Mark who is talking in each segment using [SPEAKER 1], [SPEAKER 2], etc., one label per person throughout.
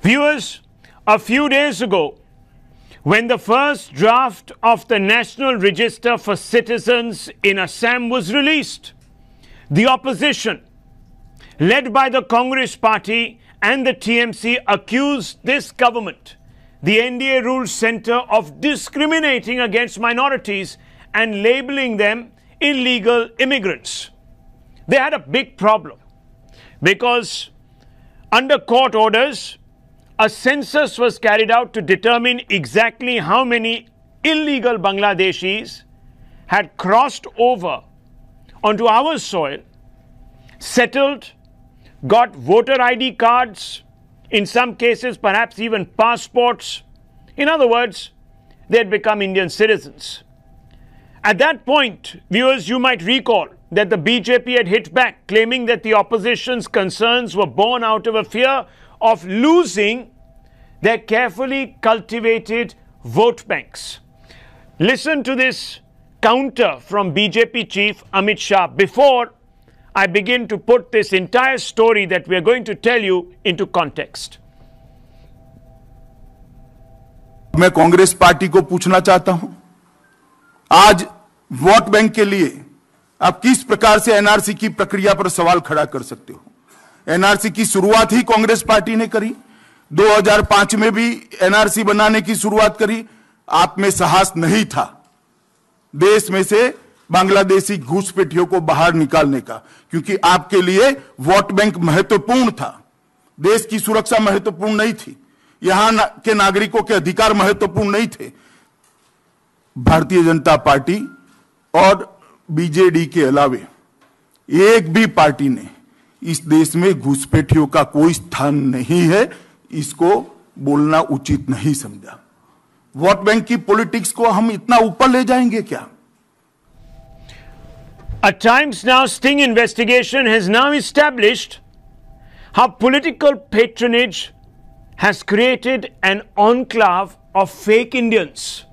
[SPEAKER 1] Viewers, a few days ago, when the first draft of the National Register for Citizens in Assam was released, the opposition, led by the Congress Party and the TMC, accused this government, the NDA-ruled centre, of discriminating against minorities and labelling them illegal immigrants. They had a big problem because under court orders, a census was carried out to determine exactly how many illegal Bangladeshis had crossed over onto our soil, settled, got voter ID cards, in some cases perhaps even passports. In other words, they had become Indian citizens. At that point, viewers, you might recall that the BJP had hit back, claiming that the opposition's concerns were born out of a fear of losing their carefully cultivated vote banks. Listen to this counter from BJP chief Amit Shah before I begin to put this entire story that we are going to tell you into context.
[SPEAKER 2] मैं Congress party को पूछना चाहता हूं, आज vote bank के लिए आप किस प्रकार से एनआरसी की प्रक्रिया पर सवाल खड़ा कर सकते हो? एनआरसी की शुरुआत ही कांग्रेस पार्टी ने करी, 2005 में भी एनआरसी बनाने की शुरुआत करी। आप में साहस नहीं था देश में से बांग्लादेशी घुसपैठियों को बाहर निकालने का, क्योंकि आपके लिए वोट बैंक महत्वपूर्ण था, देश की सुरक्षा महत्वपूर्ण नहीं थी, यहां के नागरिकों के अधिकार महत्वपूर्ण नहीं थे। भारतीय जनता पार्टी और बीजेडी के अलावे एक भी पार्टी ने इस देश में घुसपैठियों का कोई स्थान नहीं है, इसको बोलना उचित नहीं समझा। वोट बैंक की पॉलिटिक्स को हम इतना ऊपर ले जाएंगे क्या?
[SPEAKER 1] A Times Now sting investigation has now established how political patronage has created an enclave of fake Indians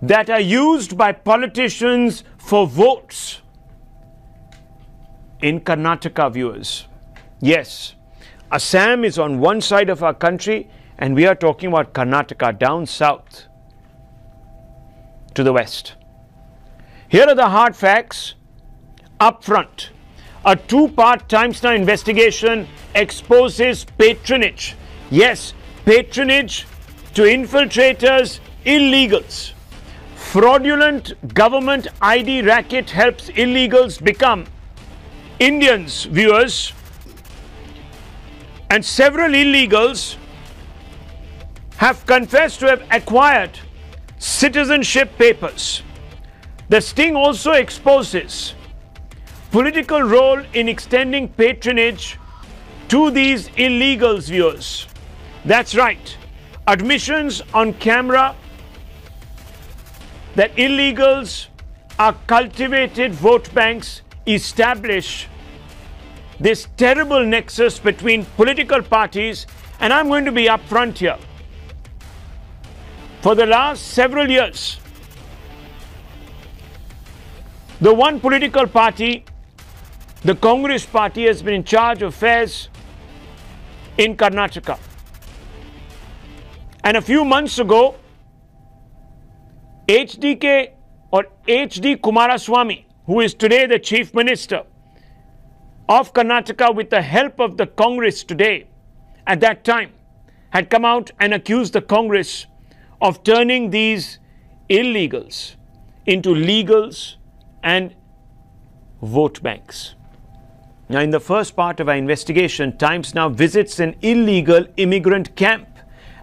[SPEAKER 1] that are used by politicians for votes in Karnataka, viewers. Yes, Assam is on one side of our country and we are talking about Karnataka down south to the west. Here are the hard facts. Upfront, a two-part Times Now investigation exposes patronage. Yes, patronage to infiltrators, illegals. Fraudulent government ID racket helps illegals become Indians, viewers. And several illegals have confessed to have acquired citizenship papers. The sting also exposes political role in extending patronage to these illegals, viewers. That's right. Admissions on camera that illegals are cultivated vote banks establish this terrible nexus between political parties, and I'm going to be upfront here. For the last several years, the one political party, the Congress Party, has been in charge of affairs in Karnataka. And a few months ago, HDK or HD Kumaraswamy, who is today the Chief Minister of Karnataka with the help of the Congress today, at that time, had come out and accused the Congress of turning these illegals into legals and vote banks. Now, in the first part of our investigation, Times Now visits an illegal immigrant camp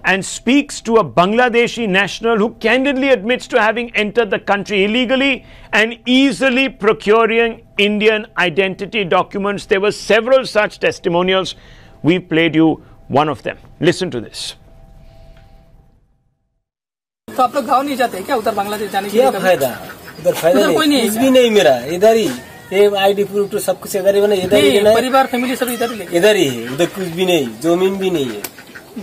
[SPEAKER 1] and speaks to a Bangladeshi national who candidly admits to having entered the country illegally and easily procuring Indian identity documents. There were several such testimonials. We played you one of them. Listen to this.
[SPEAKER 3] तो आप लोग गाँव नहीं जाते क्या उधर बांग्लादेश जाने के लिए?
[SPEAKER 4] क्या फायदा? उधर फायदा नहीं, कुछ भी नहीं मेरा, इधर ही ये आईडी प्रूफ तो सब कुछ इधर ही बना, इधर ही है,
[SPEAKER 3] परिवार फैमिली सब इधर ही,
[SPEAKER 4] इधर ही है, उधर कुछ भी नहीं, जमीन भी नहीं है,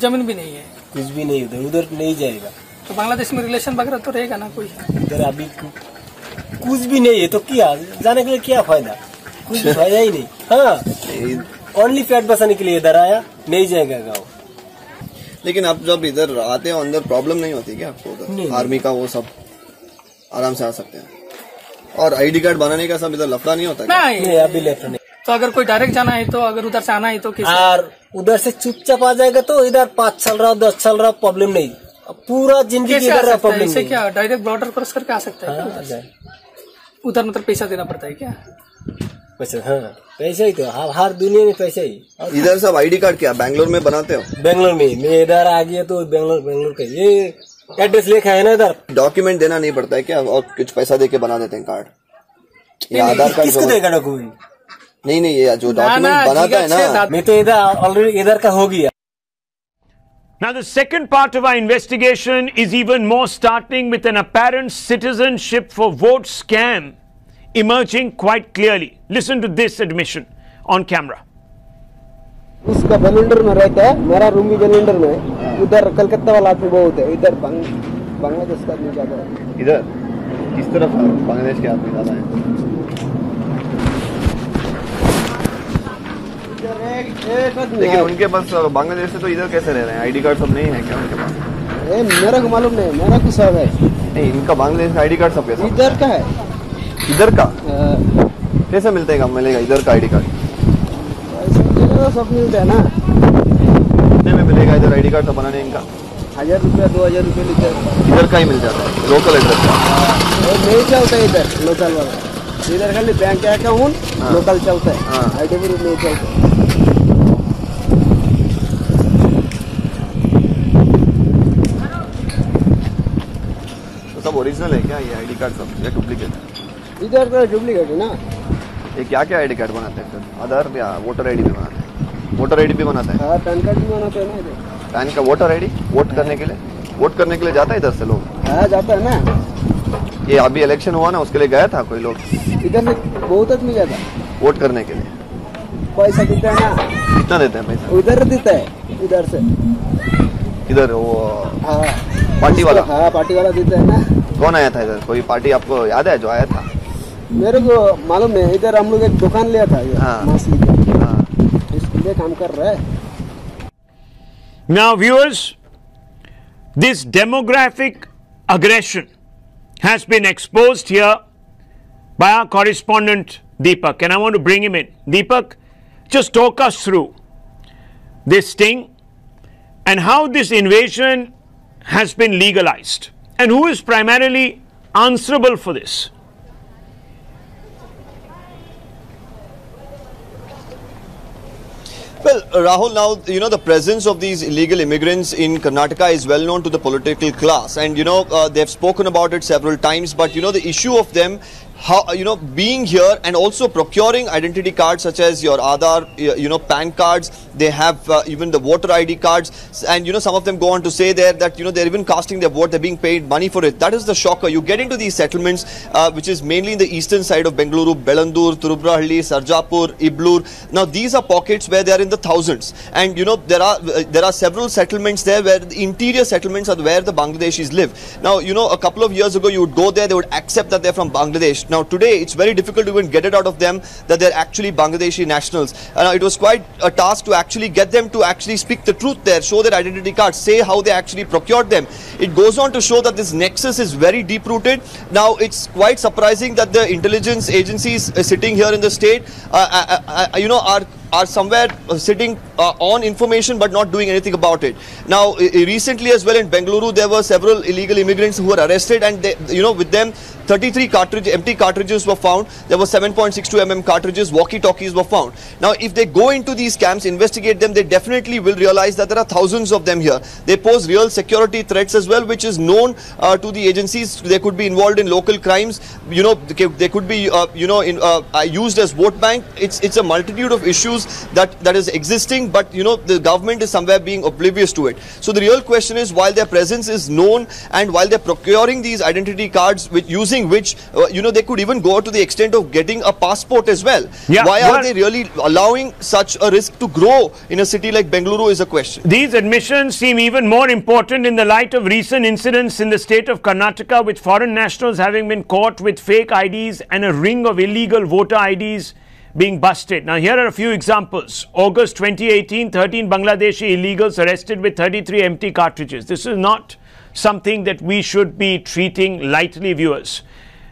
[SPEAKER 3] जमीन भी नहीं है,
[SPEAKER 4] कुछ भी नहीं, उधर उधर नहीं जाएगा।
[SPEAKER 3] तो बांग्लादेश में रिलेशन वगैरह तो रहेगा ना कोई?
[SPEAKER 4] इधर अभी कुछ भी नहीं है, तो क्या जाने के लिए क्या फायदा? कुछ भी फायदा ही नहीं। हाँ, ओनली पेट बसाने के लिए इधर आया, नहीं जाएगा गाँव।
[SPEAKER 5] लेकिन आप जब इधर आते हो अंदर प्रॉब्लम नहीं होती क्या आपको उधर? आर्मी का वो सब आराम से आ सकते हैं और आईडी कार्ड बनाने का सब इधर लफड़ा नहीं होता क्या?
[SPEAKER 3] नहीं
[SPEAKER 4] अभी लफड़ा नहीं।
[SPEAKER 3] तो अगर कोई डायरेक्ट जाना है तो अगर उधर से आना है तो किस
[SPEAKER 4] और उधर से चुपचाप आ जाएगा तो इधर 5 चल रहा 10 चल रहा प्रॉब्लम नहीं, पूरा जिंदगी
[SPEAKER 3] कैसे आ
[SPEAKER 4] इधर
[SPEAKER 3] सकता है?
[SPEAKER 4] प्रॉब्लम
[SPEAKER 3] इससे
[SPEAKER 4] नहीं।
[SPEAKER 3] क्या डायरेक्ट बॉर्डर क्रॉस करके आ सकता है क्या
[SPEAKER 4] हाँ,
[SPEAKER 3] उधर से? उधर मतलब पैसा देना पड़ता है क्या?
[SPEAKER 4] पैसा, हाँ पैसा ही तो हर दुनिया में पैसा ही।
[SPEAKER 5] इधर सब आईडी कार्ड क्या बैंगलोर में बनाते हो?
[SPEAKER 4] बेंगलोर में मैं इधर आ गया तो बेंगलोर का ये एड्रेस लिखा है ना इधर।
[SPEAKER 5] डॉक्यूमेंट देना नहीं पड़ता है क्या और कुछ पैसा दे के बना देते हैं कार्ड? या आधार कार्ड
[SPEAKER 4] किसको देगा डॉक्यूमेंट?
[SPEAKER 5] नहीं ये जो डॉक्यूमेंट बनाता है ना,
[SPEAKER 4] मैं तो इधर ऑलरेडी इधर का हो गया।
[SPEAKER 1] Now, the second part of our investigation is even more startling with an apparent citizenship for vote scam emerging quite clearly. Listen to this admission on camera.
[SPEAKER 6] उसका बेंगलुरु में रहता है, मेरा रूम भी बेंगलुरु में है। उधर कलकत्ता वाला आदमी बहुत है, इधर बांग्लादेश का आदमी ज्यादा है।
[SPEAKER 5] इधर किस तरफ बांग्लादेश के आदमी ज्यादा है? लेकिन उनके पास बांग्लादेश से तो इधर कैसे रह रहे हैं? आईडी कार्ड सब नहीं है क्या उनके पास?
[SPEAKER 6] मेरा को मालूम नहीं, मेरा कुछ सब है
[SPEAKER 5] नहीं, इनका बांग्लादेश का आईडी कार्ड सब कैसा?
[SPEAKER 6] इधर का है।
[SPEAKER 5] इधर का कैसे मिलेगा इधर का आईडी कार्ड?
[SPEAKER 6] सब मिलता है ना।
[SPEAKER 5] कितने में मिलेगा इधर आईडी कार्ड सब बनाने इनका?
[SPEAKER 6] 1000 रुपया 2000 रुपया लीटर
[SPEAKER 5] इधर का ही मिल जाता है, लोकल एड्रेस का
[SPEAKER 6] नहीं चलता है इधर लोकल वाला। इधर खाली बैंक अकाउंट लोकल चलता है, आईडी प्रूफ नहीं चलता।
[SPEAKER 5] तो सब ओरिजिनल है क्या ये आईडी कार्ड सब या डुप्लीकेट है?
[SPEAKER 6] इधर का डुप्लीकेट है ना।
[SPEAKER 5] ये क्या आईडी कार्ड बनाते हैं सर? आधार या वोटर आईडी भी बनाते हैं? वोटर आईडी भी बनाते हैं?
[SPEAKER 6] हाँ, पैन कार्ड भी बनाते हैं ना इधर।
[SPEAKER 5] पैन का वोटर आईडी वोट करने के लिए जाता है इधर से लोग?
[SPEAKER 6] हाँ, जाता है ना।
[SPEAKER 5] ये अभी इलेक्शन हुआ ना, उसके लिए गया था कोई लोग?
[SPEAKER 6] इधर से बहुत आदमी जाता है
[SPEAKER 5] वोट करने के लिए।
[SPEAKER 6] पैसा देता है ना।
[SPEAKER 5] कितना देते हैं पैसा?
[SPEAKER 6] उधर देता है, इधर से।
[SPEAKER 5] इधर वो
[SPEAKER 6] हाँ,
[SPEAKER 5] पार्टी वाला?
[SPEAKER 6] हाँ, पार्टी वाला देता है ना।
[SPEAKER 5] कौन आया था इधर? कोई पार्टी आपको याद है जो आया था?
[SPEAKER 6] मेरे को मालूम नहीं। इधर हम लोग एक दुकान लिया था मछली का, इसके लिए काम कर रहा है।
[SPEAKER 1] Now, viewers, this demographic aggression has been exposed here by our correspondent Deepak, and I want to bring him in. Deepak, just talk us through this sting and how this invasion has been legalized and who is primarily answerable for this.
[SPEAKER 5] Well, Rahul, now, the presence of these illegal immigrants in Karnataka is well known to the political class. And, they've spoken about it several times. But, the issue of them, being here and also procuring identity cards such as your Aadhar, PAN cards, they have even the voter ID cards. And, some of them go on to say there that, they're even casting their vote, they're being paid money for it. That is the shocker. You get into these settlements, which is mainly in the eastern side of Bengaluru, Belandur, Tirubrahalli, Sarjapur, Iblur. Now, these are pockets where they are in the thousands. And, there are several settlements there where the interior settlements are where the Bangladeshis live. Now, a couple of years ago, you would go there, they would accept that they're from Bangladesh. Now, today, it's very difficult to even get it out of them that they're actually Bangladeshi nationals. It was quite a task to actually get them to actually speak the truth there, show their identity cards, say how they actually procured them. It goes on to show that this nexus is very deep-rooted. Now, it's quite surprising that the intelligence agencies sitting here in the state, are somewhere sitting on information but not doing anything about it. Now, recently as well in Bengaluru, there were several illegal immigrants who were arrested, and they, with them 33 empty cartridges were found. There were 7.62 mm cartridges, walkie-talkies were found. Now, if they go into these camps, investigate them, they definitely will realize that there are thousands of them here. They pose real security threats as well, which is known to the agencies. They could be involved in local crimes. They could be, used as vote bank. It's a multitude of issues that is existing, but the government is somewhere being oblivious to it. So the real question is, while their presence is known and while they're procuring these identity cards using which they could even go to the extent of getting a passport as well.
[SPEAKER 1] Yeah,
[SPEAKER 5] why are they really allowing such a risk to grow in a city like Bengaluru is a question.
[SPEAKER 1] These admissions seem even more important in the light of recent incidents in the state of Karnataka with foreign nationals having been caught with fake IDs and a ring of illegal voter IDs being busted. Now, here are a few examples. August 2018, 13 Bangladeshi illegals arrested with 33 empty cartridges. This is not something that we should be treating lightly, viewers.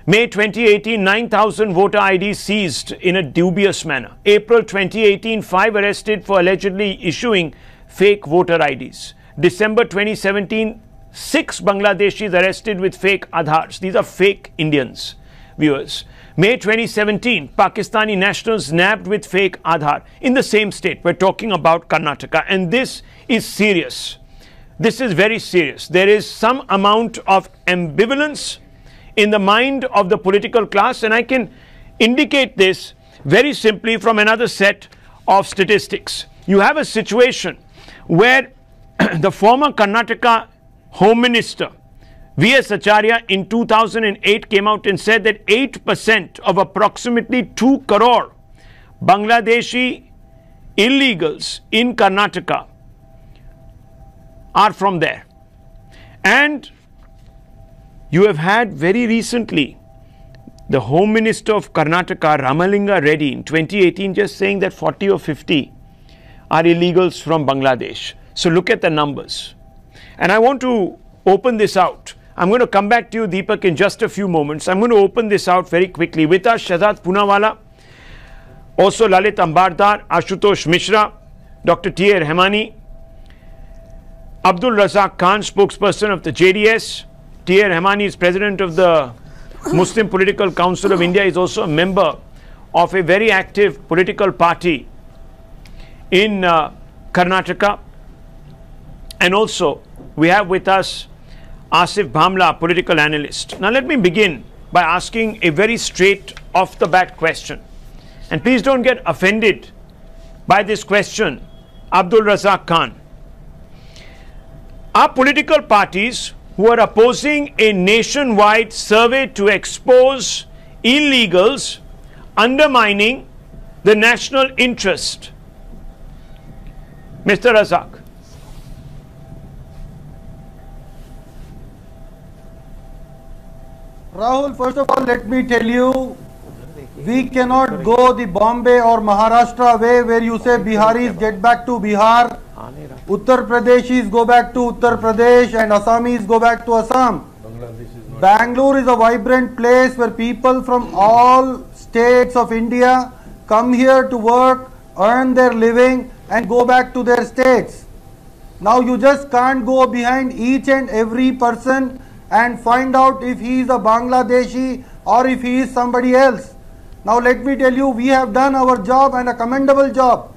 [SPEAKER 1] May 2018, 9,000 voter IDs seized in a dubious manner. April 2018, 5 arrested for allegedly issuing fake voter IDs. December 2017, 6 Bangladeshis arrested with fake Aadhars. These are fake Indians, viewers. May 2017, Pakistani nationals nabbed with fake Aadhar in the same state. We're talking about Karnataka, and this is serious. This is very serious. There is some amount of ambivalence in the mind of the political class, and I can indicate this very simply from another set of statistics. You have a situation where the former Karnataka Home Minister V.S. Acharya in 2008 came out and said that 8% of approximately 2 crore Bangladeshi illegals in Karnataka are from there. And you have had very recently the Home Minister of Karnataka, Ramalinga Reddy, in 2018 just saying that 40 or 50 are illegals from Bangladesh. So look at the numbers. And I want to open this out. I'm going to come back to you, Deepak, in just a few moments. I'm going to open this out very quickly. With us, Shahzad Poonawala, also Lalit Ambardar, Ashutosh Mishra, Dr. T.A. Rahmani, Abdul Razak Khan, spokesperson of the JDS. T.A. Rahmani is president of the Muslim Political Council of India. He is also a member of a very active political party in Karnataka. And also, we have with us Asif Bhamla, political analyst. Now, let me begin by asking a very straight off-the-bat question. And please don't get offended by this question, Abdul Razak Khan. Are political parties who are opposing a nationwide survey to expose illegals undermining the national interest? Mr. Razak.
[SPEAKER 7] Rahul, first of all, let me tell you, we cannot go the Bombay or Maharashtra way where you say Biharis get back to Bihar, Uttar Pradeshis go back to Uttar Pradesh, and Assamese go back to Assam. Bangalore is a vibrant place where people from all states of India come here to work, earn their living, and go back to their states. Now you just can't go behind each and every person and find out if he is a Bangladeshi or if he is somebody else. Now let me tell you, we have done our job, and a commendable job.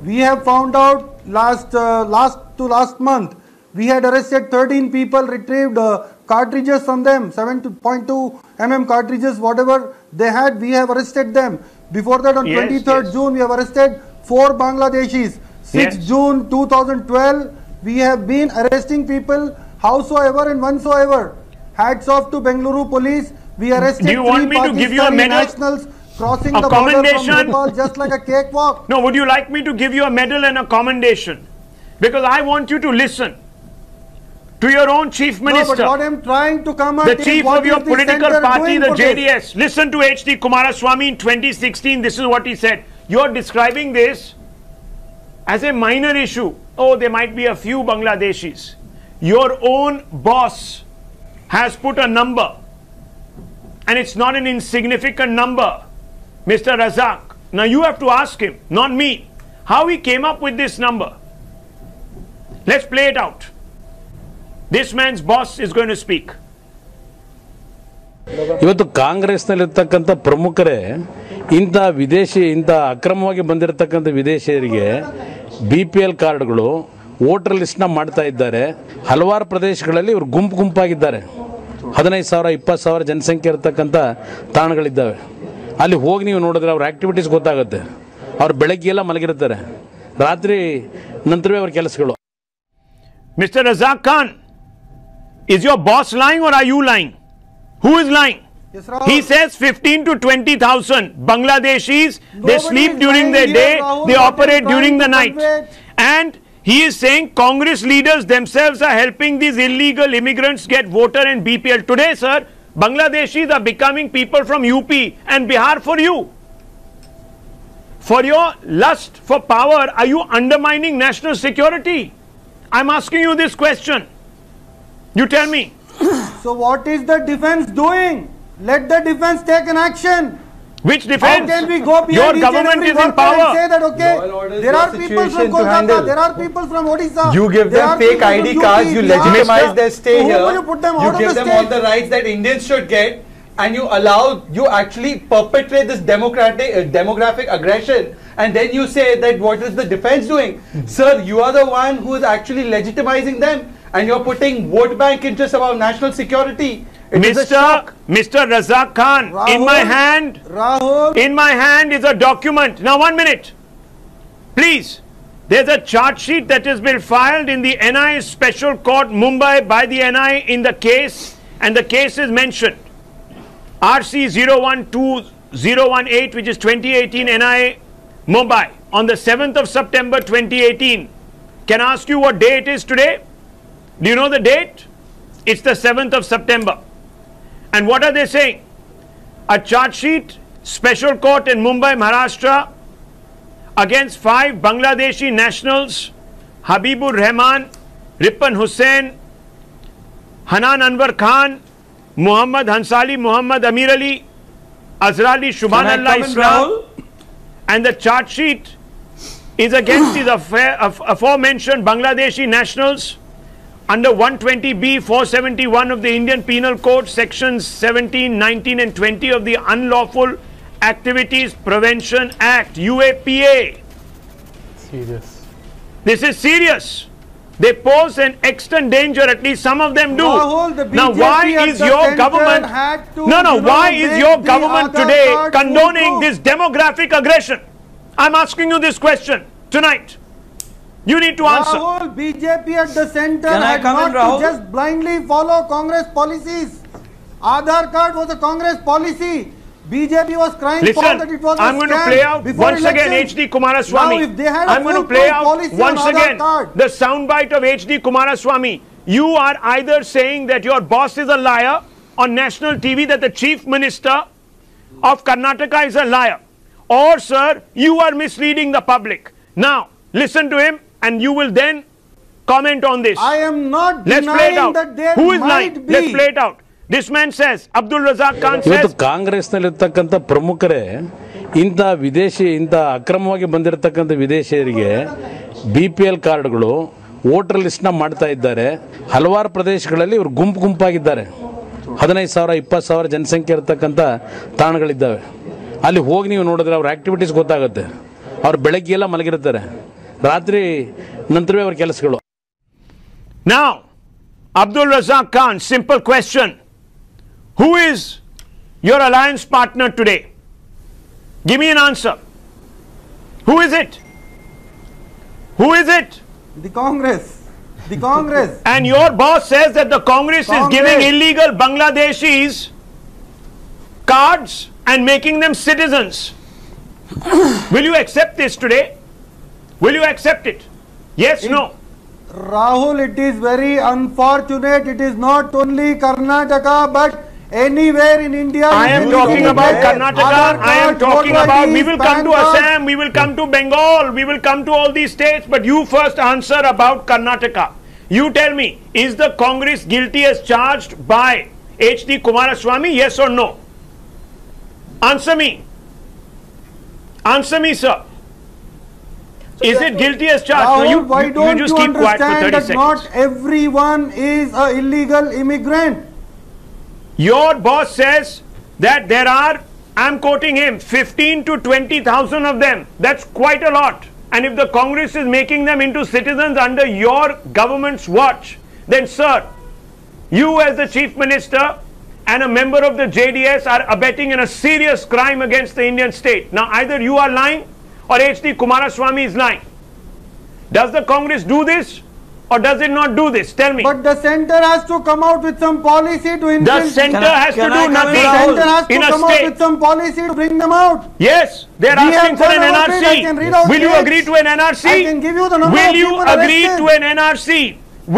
[SPEAKER 7] We have found out last month, we had arrested 13 people, retrieved cartridges from them, 7.2 mm cartridges, whatever they had, we have arrested them. Before that, on 23rd June, we have arrested 4 Bangladeshis. 6 June 2012, we have been arresting people howsoever and whensoever. Hats off to Bengaluru police. We arrested 3 Pakistani nationals crossing the border from Nepal just like a cakewalk.
[SPEAKER 1] No, would you like me to give you a medal and a commendation? Because I want you to listen to your own chief minister.
[SPEAKER 7] No, but what I'm trying to come at
[SPEAKER 1] the chief of your political party, the JDS. Listen to H.D. Kumaraswamy in 2016. This is what he said. You're describing this as a minor issue. Oh, there might be a few Bangladeshis. Your own boss has put a number, and it's not an insignificant number, Mr. Razak. Now you have to ask him, not me, how he came up with this number. Let's play it out. This man's boss is going to speak.
[SPEAKER 8] ಇವತ್ತು ಕಾಂಗ್ರೆಸ್ನಲ್ಲಿರ್ತಕ್ಕಂಥ ಪ್ರಮುಖರೇ ಇಂಥ ಅಕ್ರಮವಾಗಿ ಬಂದಿರತಕ್ಕಂಥ ವಿದೇಶಿಯರಿಗೆ BPL ಕಾರ್ಡ್ಗಳು voter ಲಿಸ್ಟ್ನ ಮಾಡ್ತಾ ಇದ್ದಾರೆ. ಹಲವಾರು ಪ್ರದೇಶಗಳಲ್ಲಿ ಇವರು ಗುಂಪಾಗಿದ್ದಾರೆ. 15,000 20,000 ಜನಸಂಖ್ಯೆ ಇರತಕ್ಕಂಥ ತಾಣಗಳಿದ್ದಾವೆ. ಅಲ್ಲಿ ಹೋಗಿ ನೀವು ನೋಡಿದ್ರೆ ಅವ್ರ ಆಕ್ಟಿವಿಟೀಸ್ ಗೊತ್ತಾಗುತ್ತೆ. ಅವ್ರು ಬೆಳಗ್ಗೆ ಎಲ್ಲ ಮಲಗಿರ್ತಾರೆ, ರಾತ್ರಿ ನಂತರವೇ ಅವ್ರ ಕೆಲಸಗಳು.
[SPEAKER 1] Mr. Razak Khan, is your boss lying or are you lying? Who is lying?
[SPEAKER 7] Yes,
[SPEAKER 1] he says 15 to 20,000 Bangladeshis, they sleep during the day, they operate during the night. And he is saying Congress leaders themselves are helping these illegal immigrants get voter and BPL. Today, sir, Bangladeshis are becoming people from UP and Bihar for you. for your lust for power, are you undermining national security? I'm asking you this question. You tell me.
[SPEAKER 7] So what is the defense doing? Let the defense take an action.
[SPEAKER 1] Which defense?
[SPEAKER 7] How can we go behind
[SPEAKER 1] your
[SPEAKER 7] each
[SPEAKER 1] government
[SPEAKER 7] and every
[SPEAKER 1] is in
[SPEAKER 7] worker and
[SPEAKER 1] power.
[SPEAKER 7] say that, okay, there are people from Kolkata, there are people from Odisha.
[SPEAKER 9] You give them fake ID cards, you legitimize their stay here. You give them all the rights that Indians should get, and you actually perpetrate this demographic aggression, and then you say that what is the defense doing? Sir, you are the one who is actually legitimizing them, and you're putting vote bank interests above national security.
[SPEAKER 1] Mr. Razak Khan,
[SPEAKER 7] Rahul,
[SPEAKER 1] in my hand is a document. Now 1 minute. Please. There's a charge sheet that has been filed in the NI Special Court Mumbai by the NI in the case, and the case is mentioned. RC 012018, which is 2018 NI Mumbai, on the 7th of September 2018. Can I ask you what day it is today? Do you know the date? It's the 7th of September. And what are they saying? A charge sheet, special court in Mumbai, Maharashtra, against 5 Bangladeshi nationals, Habibur Rahman, Ripan Hussain, Hanan Anwar Khan, Muhammad Hansali, Muhammad Amir Ali, Azrali Shubhanallah Islam. And the charge sheet is against these aforementioned Bangladeshi nationals under 120B 471 of the Indian Penal Code, sections 17, 19 and 20 of the Unlawful Activities Prevention Act, UAPA.
[SPEAKER 9] Serious.
[SPEAKER 1] This is serious. They pose an extant danger, at least some of them do.
[SPEAKER 7] Rahul,
[SPEAKER 1] now why is your government, why is your government today condoning this demographic aggression? I'm asking you this question tonight. You need to answer.
[SPEAKER 7] Rahul, BJP at the center had not to just blindly follow Congress policies. Aadhar card was a Congress policy. BJP was crying for that it was
[SPEAKER 1] I'm going to play out once again HD Kumaraswamy.
[SPEAKER 7] Now, if they had
[SPEAKER 1] I'm going to play out once again the soundbite of HD Kumaraswamy. You are either saying that your boss is a liar on national TV, that the Chief Minister of Karnataka is a liar, or sir, you are misleading the public. Now, listen to him and you will then comment on this.
[SPEAKER 7] I am not
[SPEAKER 1] Let's play it out.
[SPEAKER 7] That there
[SPEAKER 1] Who is
[SPEAKER 7] might
[SPEAKER 1] lying?
[SPEAKER 7] be.
[SPEAKER 1] Let's play it out. This man says, Abdul Razak Khan
[SPEAKER 8] ಇವತ್ತು
[SPEAKER 1] says,
[SPEAKER 8] ಕಾಂಗ್ರೆಸ್ನಲ್ಲಿರ್ತಕ್ಕಂಥ ಪ್ರಮುಖರೇ ಇಂಥ ಅಕ್ರಮವಾಗಿ ಬಂದಿರತಕ್ಕಂಥ ವಿದೇಶಿಯರಿಗೆ BPL ಕಾರ್ಡ್ಗಳು voter ಲಿಸ್ಟ್ನ ಮಾಡ್ತಾ ಇದ್ದಾರೆ. ಹಲವಾರು ಪ್ರದೇಶಗಳಲ್ಲಿ ಇವರು ಗುಂಪಾಗಿದ್ದಾರೆ. 15,000 20,000 ಜನಸಂಖ್ಯೆ ಇರತಕ್ಕಂಥ ತಾಣಗಳಿದ್ದಾವೆ. ಅಲ್ಲಿ ಹೋಗಿ ನೀವು ನೋಡಿದ್ರೆ ಅವ್ರ ಆಕ್ಟಿವಿಟೀಸ್ ಗೊತ್ತಾಗುತ್ತೆ. ಅವ್ರು ಬೆಳಗ್ಗೆ ಎಲ್ಲ ಮಲಗಿರ್ತಾರೆ, ರಾತ್ರಿ ನಂತರವೇ ಅವ್ರ ಕೆಲಸಗಳು.
[SPEAKER 1] now, Abdul Razak Khan, simple question. Who is your alliance partner today? Give me an answer. Who is it? Who is it?
[SPEAKER 7] The Congress. The Congress.
[SPEAKER 1] And your boss says that the Congress is giving illegal Bangladeshis cards and making them citizens. Will you accept this today? Will you accept it? Yes, no?
[SPEAKER 7] Rahul, it is very unfortunate. It is not only Karnataka but anywhere in India.
[SPEAKER 1] I am talking about Karnataka. I am talking about, we will come to Assam, we will come to Bengal, we will come to all these states, but you first answer about Karnataka. You tell me, is the Congress guilty as charged by HD Kumaraswamy, yes or no? Answer me. Answer me, sir. Is it guilty as charged?
[SPEAKER 7] Rahul,
[SPEAKER 1] No,
[SPEAKER 7] why don't
[SPEAKER 1] you just
[SPEAKER 7] you
[SPEAKER 1] keep quiet for 30
[SPEAKER 7] understand that
[SPEAKER 1] seconds.
[SPEAKER 7] not everyone is an illegal immigrant?
[SPEAKER 1] Your boss says that there are, I'm quoting him, 15 to 20,000 of them. That's quite a lot. And if the Congress is making them into citizens under your government's watch, then sir, you as the Chief Minister and a member of the JDS are abetting in a serious crime against the Indian state. Now either you are lying or HD Kumaraswamy is lying. Does the Congress do this or does it not do this? Tell me.
[SPEAKER 7] But the center has to come out with some policy to
[SPEAKER 1] The center has to do nothing
[SPEAKER 7] The center has
[SPEAKER 1] in
[SPEAKER 7] to
[SPEAKER 1] a
[SPEAKER 7] come out
[SPEAKER 1] state.
[SPEAKER 7] with some policy to bring them out.
[SPEAKER 1] Yes, they are
[SPEAKER 7] We
[SPEAKER 1] asking
[SPEAKER 7] have
[SPEAKER 1] for an
[SPEAKER 7] done our bit. I can read out
[SPEAKER 1] NRC. Will you
[SPEAKER 7] dates.
[SPEAKER 1] agree to an NRC?
[SPEAKER 7] I can give you the number
[SPEAKER 1] Will
[SPEAKER 7] of
[SPEAKER 1] you
[SPEAKER 7] people
[SPEAKER 1] agree
[SPEAKER 7] arrested.
[SPEAKER 1] to an NRC?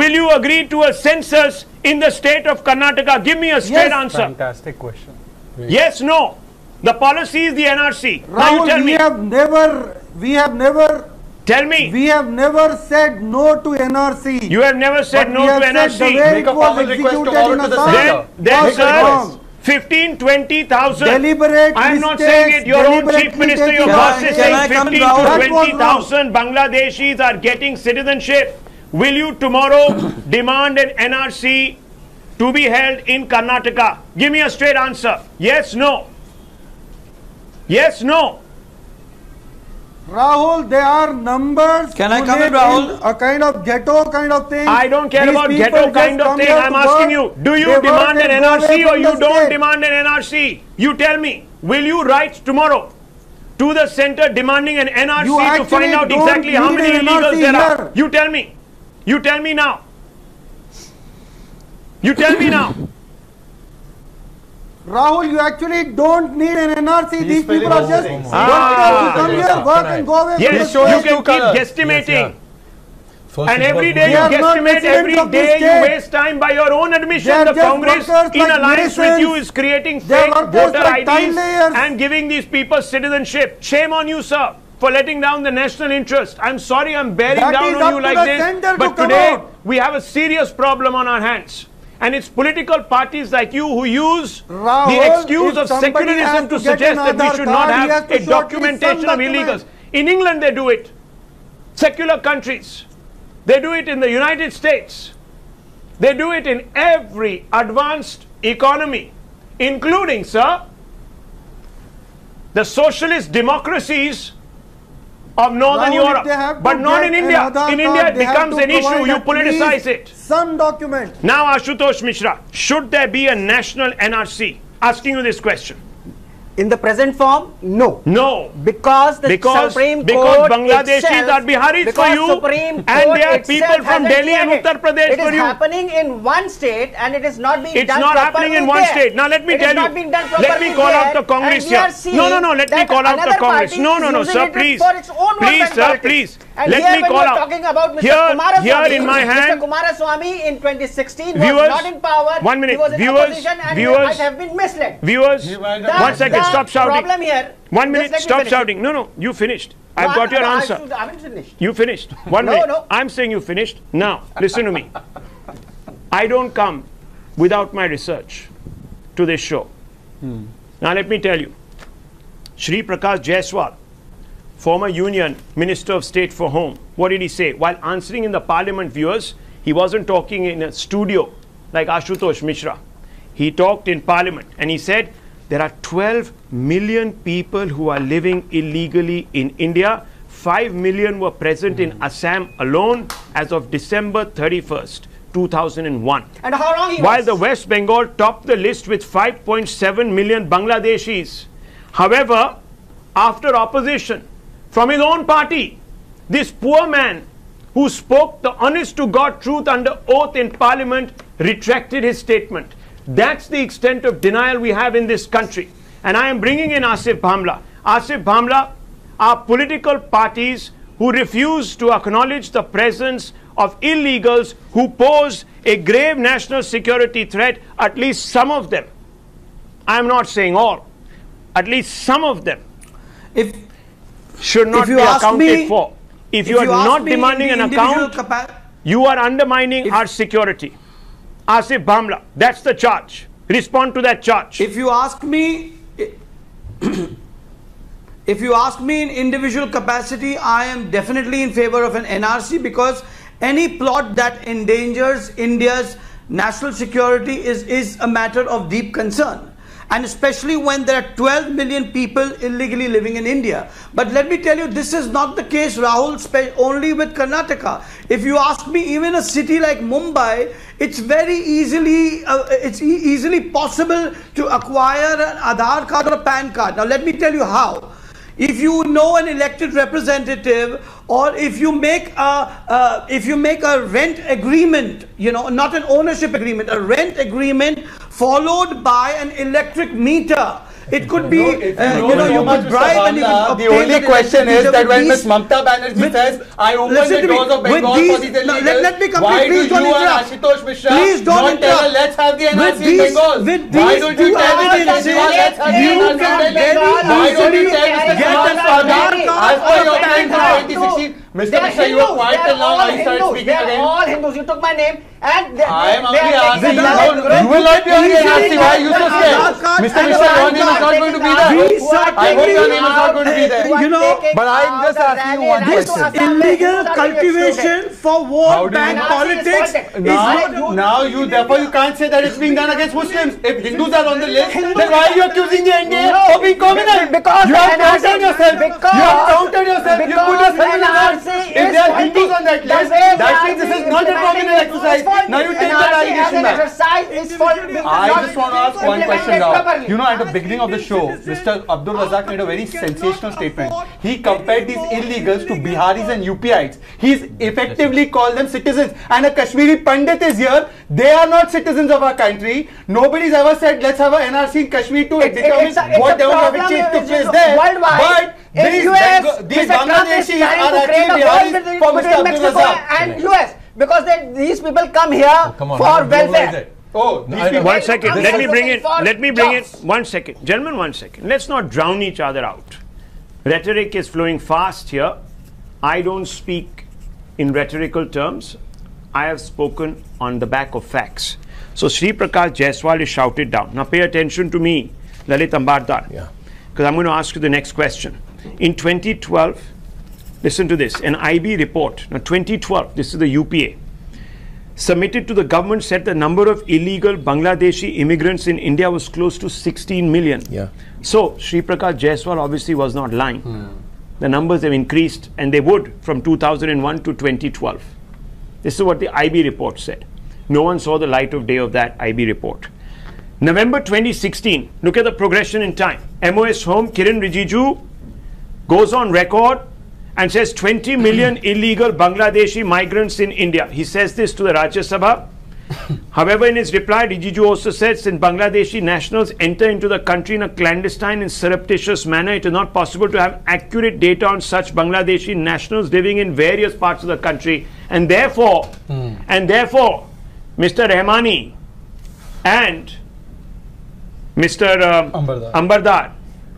[SPEAKER 1] Will you agree to a census in the state of Karnataka? Give me a straight answer.
[SPEAKER 9] Fantastic question.
[SPEAKER 1] Yes, no. The policy is the NRC.
[SPEAKER 7] Rahul,
[SPEAKER 1] Now you tell me.
[SPEAKER 7] we have never.
[SPEAKER 1] Tell me.
[SPEAKER 7] We have never said no to NRC.
[SPEAKER 1] You have never said no to NRC.
[SPEAKER 7] Make a formal request tomorrow to the center.
[SPEAKER 1] Then sir, 15, 20,000.
[SPEAKER 7] Deliberate.
[SPEAKER 1] I am not saying it. Your own chief minister, your boss is saying 15 to 20,000 Bangladeshis are getting citizenship. Will you tomorrow demand an NRC to be held in Karnataka? Give me a straight answer. Yes, no. Yes, no.
[SPEAKER 7] Rahul, there are numbers.
[SPEAKER 10] Can I come in, Rahul?
[SPEAKER 7] A kind of ghetto kind of thing.
[SPEAKER 1] I don't care about ghetto kind of thing. I'm asking you, do you demand an NRC or you don't demand an NRC? You tell me. Will you write tomorrow to the center demanding an NRC to find out exactly how many illegals there are? You tell me. You tell me now. You tell me now.
[SPEAKER 7] Rahul, you actually don't need an NRC. These people are just workers who come here, work and go away.
[SPEAKER 1] Yes, you can keep guesstimating. And every day you guesstimate, every day you waste time by your own admission. The Congress in alliance with you is creating fake voter IDs and giving these people citizenship. Shame on you, sir, for letting down the national interest. I'm sorry I'm bearing down on you like this, but today we have a serious problem on our hands. And it's political parties like you who use the excuse of secularism to suggest that we should not have a documentation of illegals. In England they do it. Secular countries. They do it in the United States. They do it in every advanced economy, including, sir, the socialist democracies of Northern Europe, but not in India. In India, it becomes an issue. You politicize it.
[SPEAKER 7] Some document.
[SPEAKER 1] Now, Ashutosh Mishra, should there be a national NRC? Asking you this question.
[SPEAKER 11] In the present form, no.
[SPEAKER 1] No.
[SPEAKER 11] Because the Supreme Court
[SPEAKER 1] because Bangladeshis are Biharis for you, and they are people from Delhi and Uttar Pradesh for you.
[SPEAKER 11] It is happening in one state, and it is not being done properly.
[SPEAKER 1] It's not happening in one state. Now let me tell you. Let me call out the Congress here. No. Let me call out the Congress. No, sir, please. Please, sir, please. Let me call out. Here in my hand.
[SPEAKER 11] Mr. Kumaraswamy in 2016 was not in power.
[SPEAKER 1] 1 minute.
[SPEAKER 11] He was in opposition and he might have been misled.
[SPEAKER 1] Viewers, 1 second. Stop shouting.
[SPEAKER 11] Problem here.
[SPEAKER 1] 1 minute. Stop shouting. No. You finished. I've got your answer.
[SPEAKER 11] I haven't finished.
[SPEAKER 1] You finished. 1 minute. No. I'm saying you finished. Now, listen to me. I don't come without my research to this show. Now, let me tell you. Shri Prakash Jaiswal, former Union Minister of State for Home, what did he say? While answering in the Parliament, viewers, he wasn't talking in a studio like Ashutosh Mishra. He talked in Parliament and he said, there are 12 million people who are living illegally in India. 5 million were present in Assam alone as of December 31st, 2001.
[SPEAKER 11] And how long he
[SPEAKER 1] While the West Bengal topped the list with 5.7 million Bangladeshis. However, after opposition from his own party, this poor man who spoke the honest-to-God truth under oath in Parliament retracted his statement. That's the extent of denial we have in this country. And I am bringing in Asif Bhamla. Asif Bhamla are political parties who refuse to acknowledge the presence of illegals who pose a grave national security threat, at least some of them. I am not saying all. At least some of them should not be accounted for. If you are not demanding an account, you are undermining our security. Asif Bhamla, that's the charge. Respond to that charge.
[SPEAKER 10] If you ask me, in individual capacity, I am definitely in favor of an NRC, because any plot that endangers India's national security is a matter of deep concern. And especially when there are 12 million people illegally living in India. But let me tell you, this is not the case, Rahul, only with Karnataka. If you ask me, even a city like Mumbai, it's very easily, easily possible to acquire an Aadhar card or a PAN card. Now let me tell you how. If you know an elected representative, or if you make a rent agreement, not an ownership agreement, a rent agreement followed by an electric meter, It could be,
[SPEAKER 9] you
[SPEAKER 10] could bribe and you could
[SPEAKER 9] the only question is that when Ms. Mamta Banerjee says, I open the doors of Bengal for these illegals,
[SPEAKER 10] let me complete.
[SPEAKER 9] why do
[SPEAKER 10] Please
[SPEAKER 9] you
[SPEAKER 10] don't
[SPEAKER 9] and
[SPEAKER 10] interrupt.
[SPEAKER 9] Ashutosh Mishra
[SPEAKER 10] Please don't
[SPEAKER 9] not tell her,
[SPEAKER 10] interrupt.
[SPEAKER 9] let's have the NRC in
[SPEAKER 10] With
[SPEAKER 9] Bengal? Why don't you tell Mr. Kejriwal, let's have the NRC in Bengal? Why don't you tell Mr. Kumar Swamy, as per your plan for 2016, Mr. Mishra, you were quiet till now, now you started speaking again.
[SPEAKER 11] They're all Hindus. You took my name and
[SPEAKER 9] I am only asking you, you will not be on the NRC, why are you so scared? Mr. Mishra, your name is not going to be there. I hope your name is not going to be there.
[SPEAKER 10] But I'm just asking you one question. Illegal cultivation for vote bank politics is not...
[SPEAKER 9] Now therefore you can't say that it's being done against Muslims. If Hindus are on the list, then why are you accusing the NDA of being communal?
[SPEAKER 11] Because
[SPEAKER 9] you have countered yourself. You have countered yourself. You put yourself in the list. If there are Hindus on that list, that means this is not a communal exercise. Now you take that allegation back. I just want to ask one question now. You know, at the beginning of the show, Mr. Abdul Razak made a very sensational statement. He compared these illegals to Biharis and UPIs. He's effectively called them citizens. And a Kashmiri Pandit is here. They are not citizens of our country. Nobody's ever said, let's have an NRC in Kashmir to determine what demographic change took place there. But these Bangladeshis are actually Biharis for Mr. Abdul Razak.
[SPEAKER 11] And US. Because these people come here for welfare.
[SPEAKER 9] Oh,
[SPEAKER 1] one second. Let me bring it. 1 second. Gentlemen, 1 second. Let's not drown each other out. Rhetoric is flowing fast here. I don't speak in rhetorical terms. I have spoken on the back of facts. So Sri Prakash Jaiswal is shouted down. Now pay attention to me, Lalit Ambardar. Because I'm going to ask you the next question. In 2012, listen to this, an IB report, now 2012, this is the UPA, submitted to the government said the number of illegal Bangladeshi immigrants in India was close to 16 million. So, Sri Prakash Jaiswal obviously was not lying. The numbers have increased and they would from 2001 to 2012. This is what the IB report said. No one saw the light of day of that IB report. November 2016, look at the progression in time. MOS Home, Kiran Rijiju goes on record and says 20 million illegal Bangladeshi migrants in India. He says this to the Rajya Sabha. However, in his reply, Rijiju also said, since Bangladeshi nationals enter into the country in a clandestine and surreptitious manner, it is not possible to have accurate data on such Bangladeshi nationals living in various parts of the country. And therefore, Mr. Rahmani and Mr. Ambardar,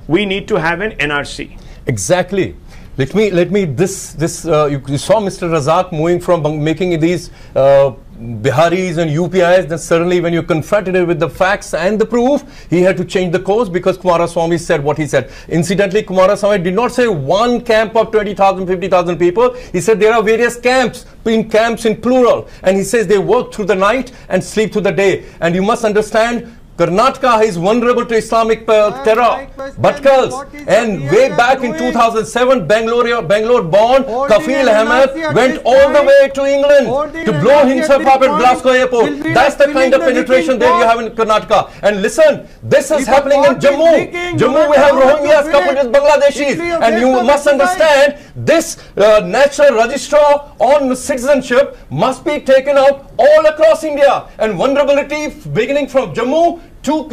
[SPEAKER 1] we need to have an NRC.
[SPEAKER 12] Exactly. Let me you saw Mr. Razak moving from making these Biharis and UPIs, then suddenly when you confronted it with the facts and the proof, he had to change the course because Kumaraswamy said what he said. Incidentally, Kumaraswamy did not say one camp of 20,000, 50,000 people. He said there are various camps in plural. And he says they work through the night and sleep through the day. And you must understand, Karnataka is vulnerable to Islamic terror, Bhatkals, and way back in 2007, Bangalore-born Kafil Ahmed went all the way to England to blow himself up at Glasgow airport. That's the kind of penetration there you have in Karnataka. And listen, this is happening in Jammu. Jammu, we have Rohingyas coupled with Bangladeshis, and you must understand this national registrar on citizenship must be taken out all across India, and vulnerability beginning from Jammu to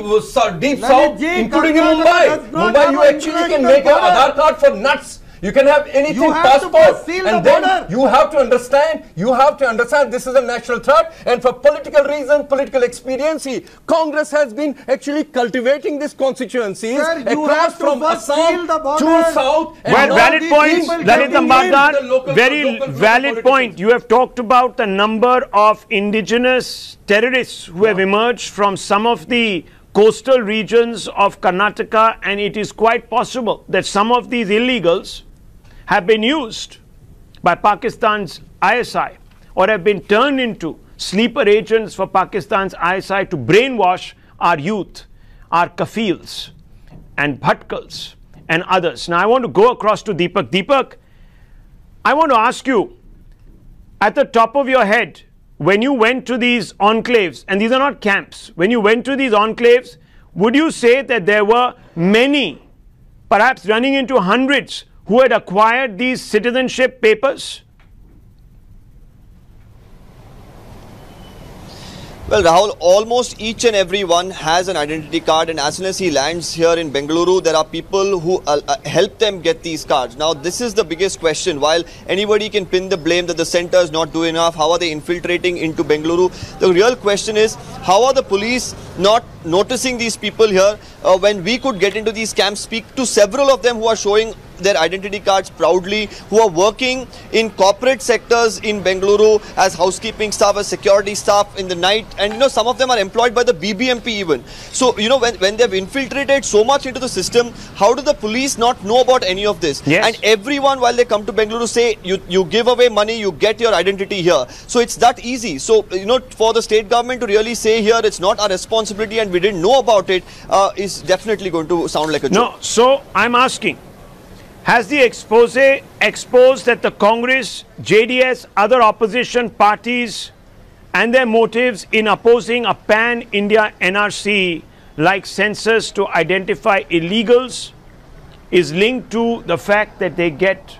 [SPEAKER 12] deep south, including in Mumbai. Mumbai, you actually can make an Aadhar card for nuts. You can have anything, passport, and then you have to understand this is a national threat, and for political reason, political expediency, Congress has been actually cultivating these constituencies across from Assam to south.
[SPEAKER 1] Well, valid points, Lalit Ambardar, very valid point. You have talked about the number of indigenous terrorists who have emerged from some of the coastal regions of Karnataka, and it is quite possible that some of these illegals have been used by Pakistan's ISI or have been turned into sleeper agents for Pakistan's ISI to brainwash our youth, our kafils and bhatkals and others. Now I want to go across to Deepak. Deepak, I want to ask you, at the top of your head, when you went to these enclaves, and these are not camps, when you went to these enclaves, would you say that there were many, perhaps running into hundreds, who had acquired these citizenship papers?
[SPEAKER 5] Well, Rahul, almost each and every one has an identity card, and as soon as he lands here in Bengaluru, there are people who help them get these cards. Now, this is the biggest question. While anybody can pin the blame that the centre is not doing enough, how are they infiltrating into Bengaluru? The real question is, how are the police not noticing these people here when we could get into these camps, speak to several of them who are showing their identity cards proudly, who are working in corporate sectors in Bengaluru as housekeeping staff, as security staff in the night, and you know, some of them are employed by the BBMP even. So, you know, when they've infiltrated so much into the system, how do the police not know about any of this?
[SPEAKER 1] Yes.
[SPEAKER 5] And everyone, while they come to Bengaluru, say you give away money, you get your identity here. So it's that easy. So, you know, for the state government to really say here it's not our responsibility and we didn't know about it is definitely going to sound like a joke.
[SPEAKER 1] No, so I'm asking, has the expose exposed that the Congress, JDS, other opposition parties and their motives in opposing a pan-India NRC like census to identify illegals is linked to the fact that they get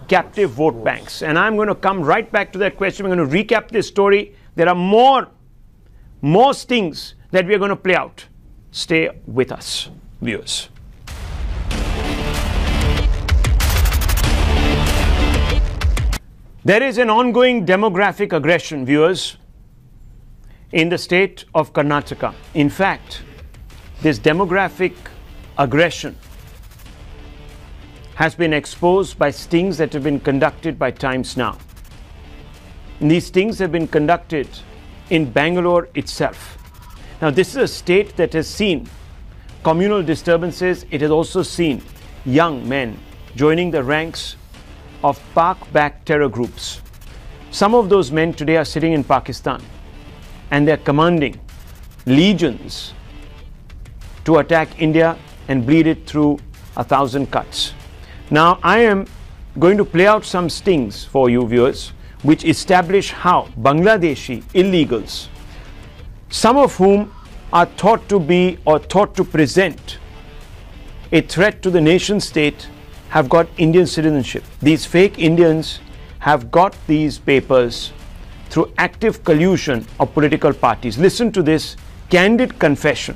[SPEAKER 1] captive vote banks? And I'm going to come right back to that question. We're going to recap this story. There are more stings that we're going to play out. Stay with us, viewers. There is an ongoing demographic aggression, viewers, in the state of Karnataka. In fact, this demographic aggression has been exposed by stings that have been conducted by Times Now. And these stings have been conducted in Bangalore itself. Now, this is a state that has seen communal disturbances. It has also seen young men joining the ranks of Pak-backed terror groups. Some of those men today are sitting in Pakistan and they're commanding legions to attack India and bleed it through 1,000 cuts. Now, I am going to play out some stings for you, viewers, which establish how Bangladeshi illegals, some of whom are thought to be or thought to present a threat to the nation state, have got Indian citizenship. These fake Indians have got these papers through active collusion of political parties. Listen to this candid confession.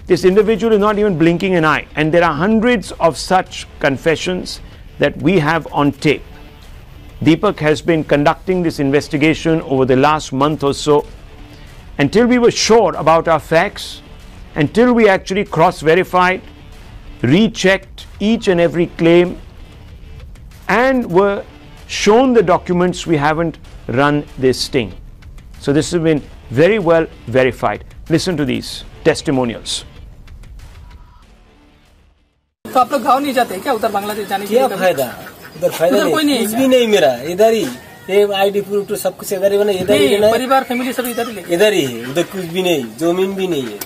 [SPEAKER 1] This individual is not even blinking an eye, and there are hundreds of such confessions that we have on tape. Deepak has been conducting this investigation over the last month or so. Until we were sure about our facts, until we actually cross-verified, rechecked each and every claim, and were shown the documents, we haven't run this sting. So this has been very well verified. Listen to these testimonials.
[SPEAKER 3] तो आप लोग गाँव नहीं जाते क्या उधर बांग्लादेश जाने के लिए?
[SPEAKER 4] क्या फायदा? उधर फायदा
[SPEAKER 3] कोई नहीं,
[SPEAKER 4] कुछ भी नहीं मेरा, इधर ही ये आईडी प्रूफ तो सब कुछ इधर ही बना, इधर ही है,
[SPEAKER 3] परिवार फैमिली सब इधर ही लेके,
[SPEAKER 4] इधर ही है, उधर कुछ भी नहीं, जमीन भी नहीं है,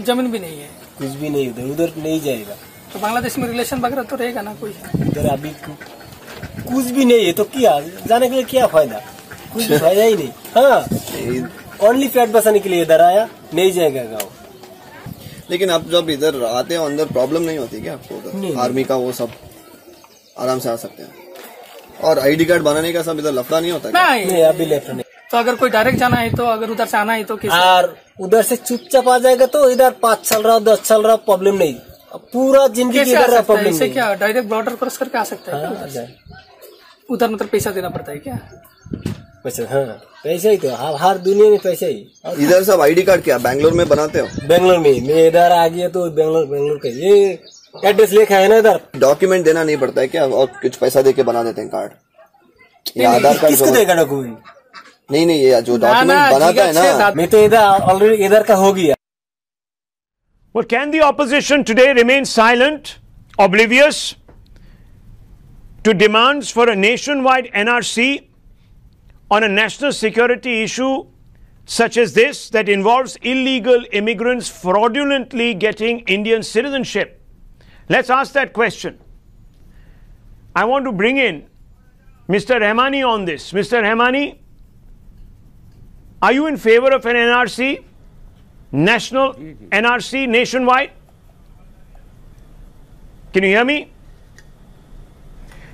[SPEAKER 3] जमीन भी नहीं है,
[SPEAKER 4] कुछ भी नहीं, उधर नहीं जाएगा।
[SPEAKER 3] तो बांग्लादेश में रिलेशन वगैरह तो रहेगा ना कोई?
[SPEAKER 4] इधर अभी कुछ भी नहीं है, तो क्या जाने के लिए क्या फायदा? कुछ भी फायदा ही नहीं। हाँ, ओनली पेट बसाने के लिए इधर आया, नहीं जाएगा गाँव।
[SPEAKER 5] लेकिन आप जब इधर आते हो अंदर प्रॉब्लम नहीं होती क्या आपको? उधर आर्मी का वो सब आराम से आ सकते हैं, और आईडी कार्ड बनाने का सब इधर लफड़ा नहीं होता?
[SPEAKER 4] नहीं, अभी लफड़ा नहीं।
[SPEAKER 3] तो अगर कोई डायरेक्ट जाना है तो, अगर उधर से आना है तो कैसे?
[SPEAKER 4] और उधर से चुपचाप आ जाएगा तो इधर 5 साल रहा 10 साल रहा प्रॉब्लम नहीं, पूरा जिंदगी इधर रहा प्रॉब्लम नहीं।
[SPEAKER 3] क्या डायरेक्ट बॉर्डर क्रॉस करके आ सकता है? उधर मतलब पैसा देना पड़ता है क्या?
[SPEAKER 4] पैसा, हाँ पैसा ही तो, हर दुनिया में पैसा ही।
[SPEAKER 5] इधर सब आईडी कार्ड क्या बेंगलोर में बनाते हो?
[SPEAKER 4] बेंगलोर में, मैं इधर आ गया तो बेंगलोर का ये एड्रेस लिखा है ना इधर।
[SPEAKER 5] डॉक्यूमेंट देना नहीं पड़ता है क्या, और कुछ पैसा देके बना देते हैं कार्ड? आधार कार्ड
[SPEAKER 4] किसको देगा डॉक्यूमेंट?
[SPEAKER 5] नहीं, ये जो डॉक्यूमेंट बनाता है ना,
[SPEAKER 4] मैं तो इधर ऑलरेडी इधर का हो गया।
[SPEAKER 1] Well, can the opposition today remain silent, oblivious to demands for a nationwide NRC on a national security issue such as this that involves illegal immigrants fraudulently getting Indian citizenship? Let's ask that question. I want to bring in Mr. Rahmani on this. Mr. Rahmani, are you in favor of an NRC? National NRC nationwide? Can you hear me?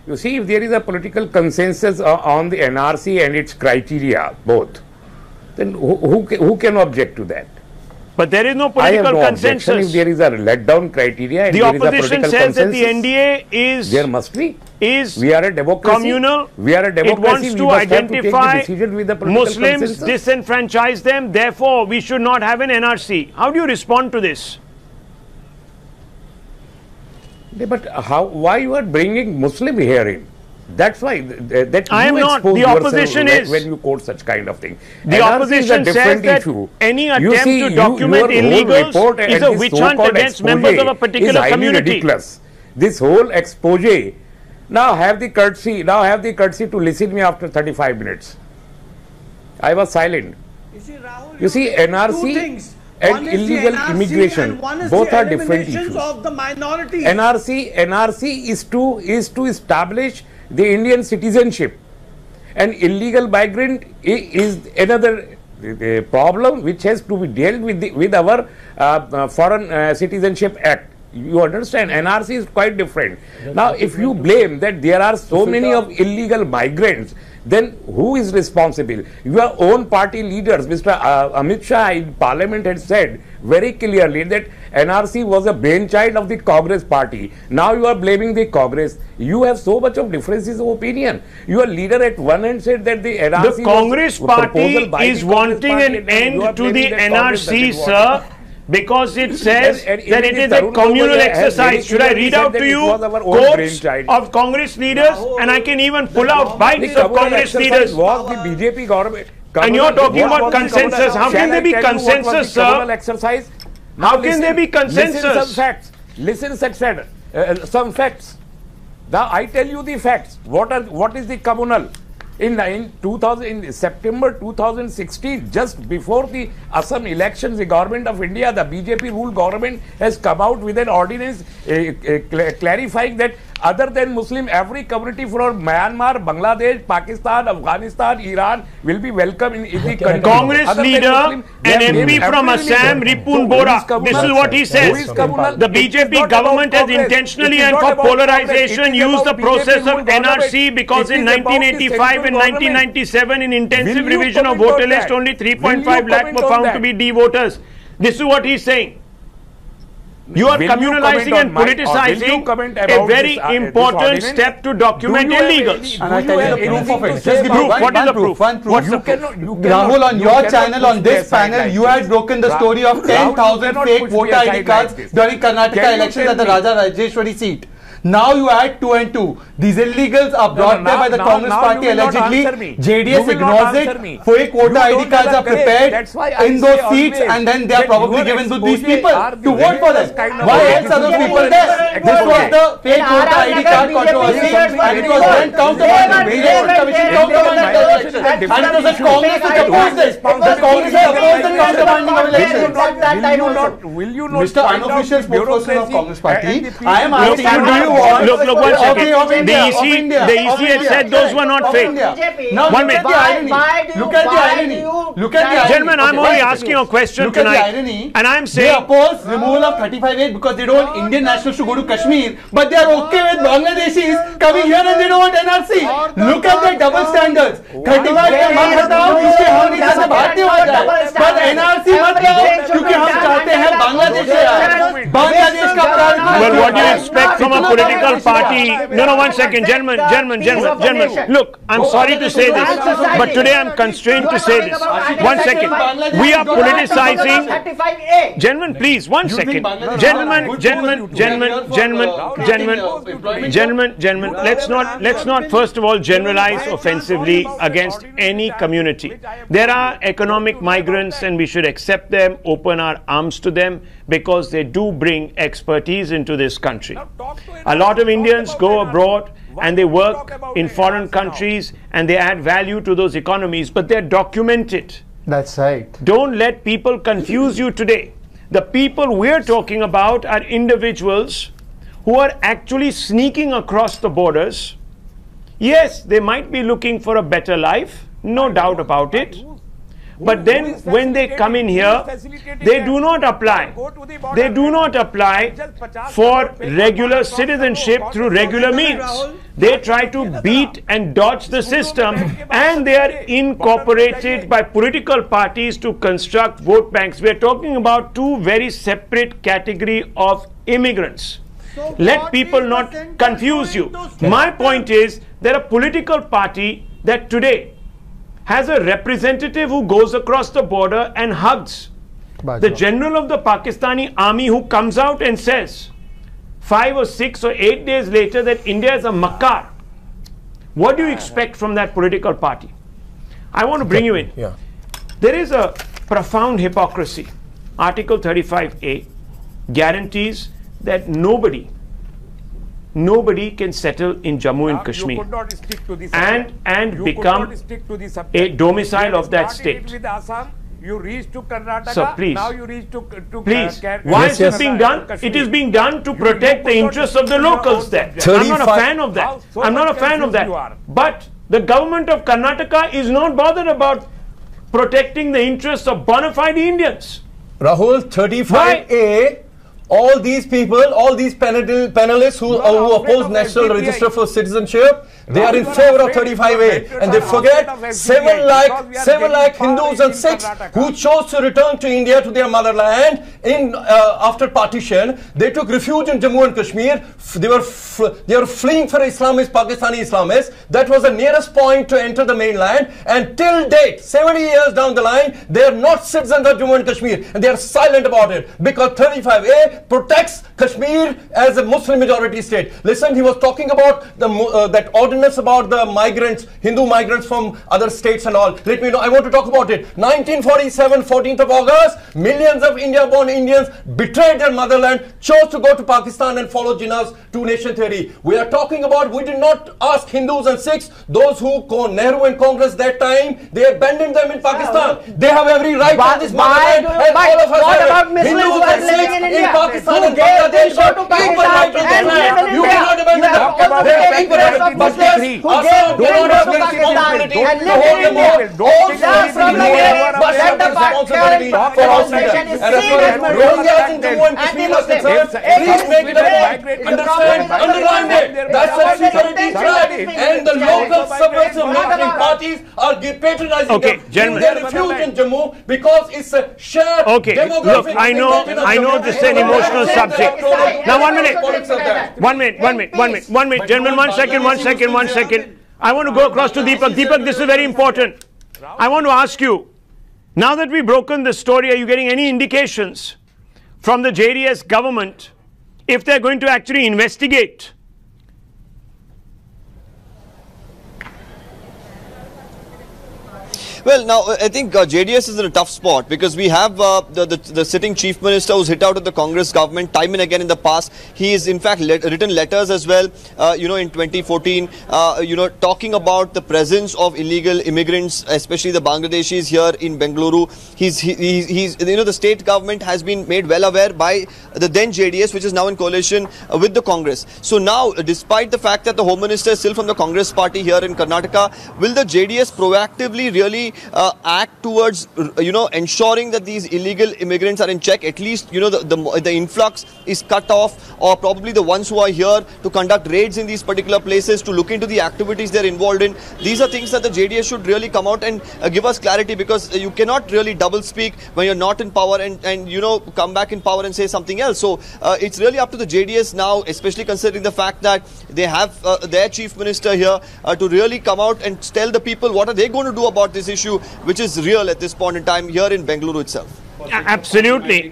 [SPEAKER 13] You see, if there is a political consensus on the NRC and its criteria, both, then who can object to that?
[SPEAKER 1] But there is no political consensus.
[SPEAKER 13] If there is a letdown criteria, and
[SPEAKER 1] the opposition says that the NDA is
[SPEAKER 13] there must be.
[SPEAKER 1] We
[SPEAKER 13] are a democracy.
[SPEAKER 1] Communal.
[SPEAKER 13] We are a democracy.
[SPEAKER 1] It wants to identify Muslims, disenfranchise them. Therefore, we should not have an NRC. How do you respond to this?
[SPEAKER 13] But why you are bringing Muslim here in? That's why that
[SPEAKER 1] I am not. The opposition is
[SPEAKER 13] when you quote such kind of thing.
[SPEAKER 1] The opposition says that any attempt to document illegals is a witch hunt against members of a particular community.
[SPEAKER 13] Ridiculous. This whole expose. Now have the courtesy to listen to me after 35 minutes. I was silent. You see, NRC and illegal immigration both are different issues.
[SPEAKER 10] Of the minorities.
[SPEAKER 13] NRC is to establish the Indian citizenship, and illegal migrant is another problem which has to be dealt with our Foreign Citizenship Act. You understand? NRC is quite different. Now, if you blame that there are so many of illegal migrants, then who is responsible? Your own party leaders, Mr. Amit Shah in Parliament had said very clearly that NRC was a brainchild of the Congress party. Now you are blaming the Congress. You have so much of differences of opinion. Your leader at one end said that the NRC
[SPEAKER 1] the Congress party is wanting an end to the NRC, sir. Because it says that it is a communal exercise. Should I read out to you quotes of Congress leaders? And I can even pull out bites of Congress leaders.
[SPEAKER 13] Was the BJP government.
[SPEAKER 1] And you're talking about consensus. How can there be consensus, sir? How can there be consensus?
[SPEAKER 13] Listen some facts. I tell you the facts. What is the communal? In September 2016, just before the Assam elections, the government of India, the BJP ruled government, has come out with an ordinance clarifying that other than Muslim, every community from Myanmar, Bangladesh, Pakistan, Afghanistan, Iran will be welcome in the country.
[SPEAKER 1] Congress leader and MP from Assam, Ripun Bora, this is what he says. The BJP government has intentionally and for polarization used the process of NRC because in 1985 and 1997 in intensive revision of voter list only 3.5 lakh were found to be D voters. This is what he is saying. You are communalizing and politicizing a very important step to document illegals.
[SPEAKER 9] And I tell you the proof of it.
[SPEAKER 1] Just the proof. What is the proof?
[SPEAKER 9] What's the proof? Rahul, on your channel, on this panel, you had broken the story of 10,000 fake voter ID cards during Karnataka elections at the Raja Rajeshwari seat. Now you add 2 and 2. These illegals are brought there by the Congress party allegedly. JDS ignores it. Fake voter ID cards are prepared in those seats and then they are probably given to these people to vote for them. Why else are those people there? This was the fake voter ID card controversy and it was then countermanded. Election Commission countermanded the election. And it was the Congress which opposed this. The Congress opposed the countermanding of elections.
[SPEAKER 13] Will you not
[SPEAKER 9] Mr. Unofficial spokesperson of Congress party, I am asking you, do you
[SPEAKER 1] Look, 1 second. The EC had said those were not fake.
[SPEAKER 9] Now look at the irony. Look at the irony.
[SPEAKER 1] Gentlemen, I'm only asking a question tonight.
[SPEAKER 9] Look at the irony.
[SPEAKER 1] And I'm saying
[SPEAKER 9] they oppose removal of 35A because they don't want Indian nationals to go to Kashmir, but they are okay with Bangladeshis coming here and they don't want NRC. Look at the double standards. 35 का मन हटाओ, इससे हम नहीं चाहते भारतीय हो जाए, पर NRC मत लाओ, क्योंकि हम चाहते हैं बांग्लादेश से आए. बांग्लादेश का प्रारूप.
[SPEAKER 1] Well, what do you expect from a political party? No, 1 second, gentlemen. Look, I'm sorry to say this, but today I'm constrained to say this. 1 second. We are politicizing. Gentlemen, please, 1 second. Gentlemen, let's not first of all generalize offensively against any community. There are economic migrants and we should accept them, open our arms to them because they do bring expertise into this country. A lot of Indians go abroad and they work in foreign countries and they add value to those economies, but they're documented.
[SPEAKER 9] That's right.
[SPEAKER 1] Don't let people confuse you today. The people we're talking about are individuals who are actually sneaking across the borders. Yes, they might be looking for a better life, no doubt about it. But then when they come in here, they do not apply. They do not apply for regular citizenship through regular means. They try to beat and dodge the system, and they are incorporated by political parties to construct vote banks. We are talking about two very separate categories of immigrants. Let people not confuse you. My point is, there are a political party that today has a representative who goes across the border and hugs the general of the Pakistani army, who comes out and says 5 or 6 or 8 days later that India is a makar. What do you expect from that political party? I want to bring you in. There is a profound hypocrisy. Article 35A guarantees that nobody can settle in Jammu and Kashmir and become a domicile of that state.
[SPEAKER 13] You reach to Karnataka.
[SPEAKER 1] So please,
[SPEAKER 13] now you reach to
[SPEAKER 1] please. Why is this being done? It is being done to protect the interests of the locals there. I'm not a fan of that. I'm not a fan of that. But the government of Karnataka is not bothered about protecting the interests of bona fide Indians.
[SPEAKER 12] Rahul, 35A. All these people, all these panelists who oppose National Register for Citizenship, they are in favor of 35A, and they forget 7 lakh Hindus and Sikhs who chose to return to India, to their motherland after partition. They took refuge in Jammu and Kashmir. They were fleeing for Pakistani Islamists. That was the nearest point to enter the mainland, and till date, 70 years down the line, they are not citizens of Jammu and Kashmir, and they are silent about it because 35A protects Kashmir as a Muslim majority state. Listen, he was talking about that ordinance about the migrants, Hindu migrants from other states and all. Let me know, I want to talk about it. 1947, 14th of August, millions of India-born Indians betrayed their motherland, chose to go to Pakistan and follow Jinnah's two-nation theory. We are talking about, we did not ask Hindus and Sikhs, those who, Nehru and Congress that time, they abandoned them in Pakistan. They have every right on this motherland, and all of us have it. Hindus and Sikhs in Pakistan and Bangladesh have equal right to this land. You cannot abandon them. They have equal right. But yes, Assam do not have the responsibility to hold them all. All states in India must have the responsibility for our freedom. And as far as Rohingyas in Jammu and Kashmir are concerned, please make it a point. Underline it. That's a security threat. And the local subversive left-wing parties are patronizing them. They refuge in Jammu because it's a shared demographic.
[SPEAKER 1] Look, I know this is an emotional subject. Now, 1 minute. Gentlemen, one second. I want to go across to Deepak. Deepak, this is very important. I want to ask you, now that we've broken the story, are you getting any indications from the JDS government if they're going to actually investigate?
[SPEAKER 5] Well, now I think JDS is in a tough spot because we have the sitting chief minister who's hit out at the Congress government time and again in the past. He has in fact written letters as well, in 2014, talking about the presence of illegal immigrants, especially the Bangladeshis here in Bengaluru. He's the state government has been made well aware by the then JDS, which is now in coalition with the Congress. So now, despite the fact that the Home Minister is still from the Congress party here in Karnataka, will the JDS proactively really act towards ensuring that these illegal immigrants are in check? At least the influx is cut off, or probably the ones who are here to conduct raids in these particular places, to look into the activities they're involved in. These are things that the JDS should really come out and give us clarity, because you cannot really double speak when you're not in power and come back in power and say something else. So it's really up to the JDS now, especially considering the fact that they have their chief minister here to really come out and tell the people what are they going to do about this issue, which is real at this point in time here in Bengaluru itself.
[SPEAKER 1] Absolutely.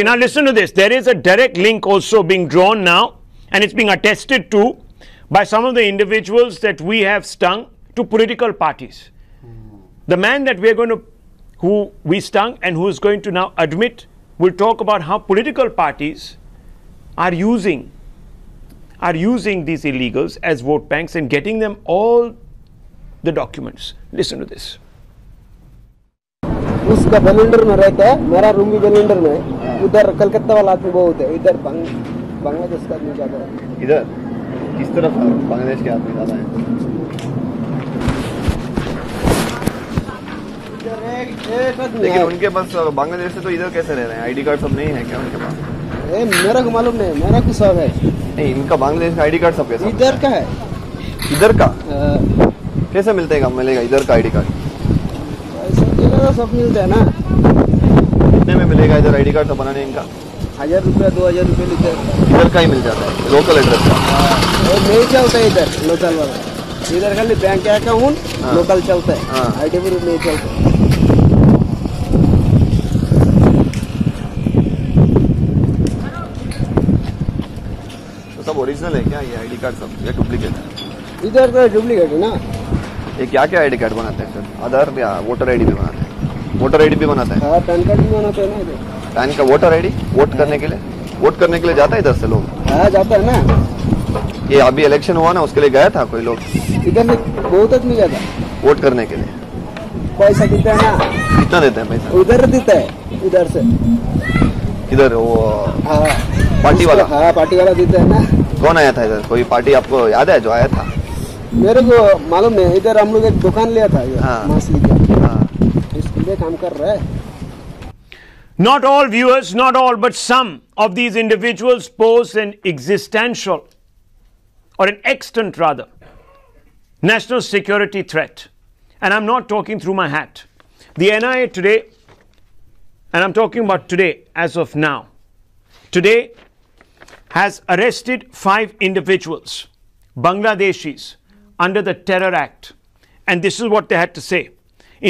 [SPEAKER 1] Now listen to this. There is a direct link also being drawn now, and it's being attested to by some of the individuals that we have stung, to political parties. The man that who we stung and who is going to now admit, will talk about how political parties are using these illegals as vote banks and getting them all the documents. Listen to this.
[SPEAKER 6] उसका बेलुंडर में रहता है, मेरा room भी बेलुंडर में है। उधर कलकत्ता वाला आदमी बहुत है, इधर बांग्लादेश का आदमी ज्यादा है।
[SPEAKER 5] इधर किस तरफ बांग्लादेश के आदमी ज्यादा है? लेकिन उनके पास बांग्लादेश से तो इधर कैसे रह रहे हैं? आईडी कार्ड सब नहीं है क्या उनके पास?
[SPEAKER 6] मेरा को मालूम नहीं, मेरा को सब है।
[SPEAKER 5] नहीं, इनका बांग्लादेश का आईडी कार्ड सब कैसे?
[SPEAKER 6] इधर का है।
[SPEAKER 5] इधर का कैसे मिलेगा इधर का आईडी कार्ड?
[SPEAKER 6] पैसा सब मिलता है ना।
[SPEAKER 5] कितने में मिलेगा इधर आईडी कार्ड सब बनाने इनका?
[SPEAKER 6] 1000 रुपया 2000 रुपये
[SPEAKER 5] इधर का ही मिल जाता है, लोकल एड्रेस का?
[SPEAKER 6] नहीं चलता है इधर लोकल वाला, इधर खाली बैंक अकाउंट लोकल चलता है, आईडी प्रूफ नहीं चलता।
[SPEAKER 5] तो सब ओरिजिनल है क्या ये आईडी कार्ड सब या डुप्लीकेट है?
[SPEAKER 6] इधर का डुप्लीकेट है ना।
[SPEAKER 5] ये क्या क्या आईडी कार्ड बनाते हैं सर? आधार या वोटर आईडी भी बनाते हैं? वोटर आईडी भी बनाते हैं?
[SPEAKER 6] पैन कार्ड भी बनाते हैं ना इधर।
[SPEAKER 5] पैन का वोटर आईडी वोट करने के लिए जाता है इधर से लोग?
[SPEAKER 6] हाँ जाता है ना।
[SPEAKER 5] ये अभी इलेक्शन हुआ ना, उसके लिए गया था कोई लोग?
[SPEAKER 6] इधर बहुत आदमी जाता
[SPEAKER 5] वोट करने के लिए।
[SPEAKER 6] पैसा देता है ना।
[SPEAKER 5] कितना देते हैं पैसा?
[SPEAKER 6] उधर देता है, उधर से
[SPEAKER 5] इधर वो पार्टी वाला?
[SPEAKER 6] हाँ पार्टी वाला देता है ना।
[SPEAKER 5] कौन आया था इधर? कोई पार्टी आपको याद है जो आया था?
[SPEAKER 6] मेरे को मालूम नहीं, इधर हम लोग एक दुकान लिया था मछली का, इसके लिए काम कर रहा है।
[SPEAKER 1] Not all viewers, not all, but some of these individuals pose an existential or an extant rather national security threat. And I'm not talking through my hat. The NIA today, and I'm talking about today as of now, today has arrested 5 individuals, Bangladeshis, under the Terror Act. And this is what they had to say.